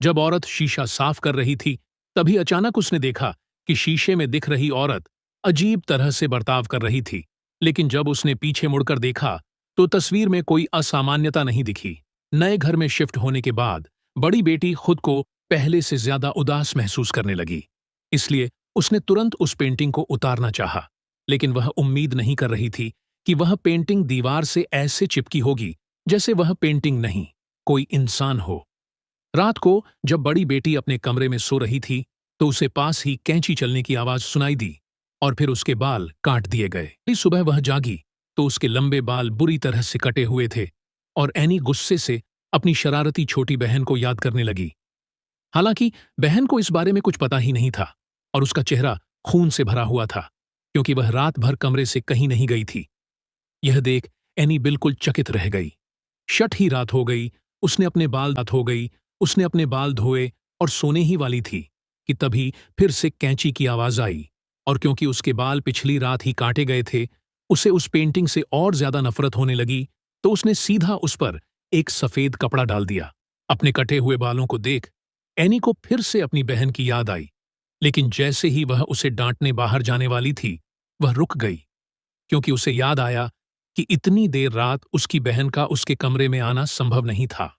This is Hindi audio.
जब औरत शीशा साफ कर रही थी, तभी अचानक उसने देखा कि शीशे में दिख रही औरत अजीब तरह से बर्ताव कर रही थी। लेकिन जब उसने पीछे मुड़कर देखा, तो तस्वीर में कोई असामान्यता नहीं दिखी। नए घर में शिफ्ट होने के बाद बड़ी बेटी खुद को पहले से ज्यादा उदास महसूस करने लगी। इसलिए उसने तुरंत उस पेंटिंग को उतारना चाहा, लेकिन वह उम्मीद नहीं कर रही थी कि वह पेंटिंग दीवार से ऐसे चिपकी होगी जैसे वह पेंटिंग नहीं, कोई इंसान हो। रात को जब बड़ी बेटी अपने कमरे में सो रही थी, तो उसे पास ही कैंची चलने की आवाज सुनाई दी और फिर उसके बाल काट दिए गए। सुबह वह जागी तो उसके लंबे बाल बुरी तरह से कटे हुए थे और एनी गुस्से से अपनी शरारती छोटी बहन को याद करने लगी। हालांकि बहन को इस बारे में कुछ पता ही नहीं था और उसका चेहरा खून से भरा हुआ था, क्योंकि वह रात भर कमरे से कहीं नहीं गई थी। यह देख एनी बिल्कुल चकित रह गई। शठ ही रात हो गई, उसने अपने बाल धोए और सोने ही वाली थी कि तभी फिर से कैंची की आवाज आई, और क्योंकि उसके बाल पिछली रात ही काटे गए थे, उसे उस पेंटिंग से और ज्यादा नफरत होने लगी। तो उसने सीधा उस पर एक सफेद कपड़ा डाल दिया। अपने कटे हुए बालों को देख एनी को फिर से अपनी बहन की याद आई, लेकिन जैसे ही वह उसे डांटने बाहर जाने वाली थी, वह रुक गई, क्योंकि उसे याद आया कि इतनी देर रात उसकी बहन का उसके कमरे में आना संभव नहीं था।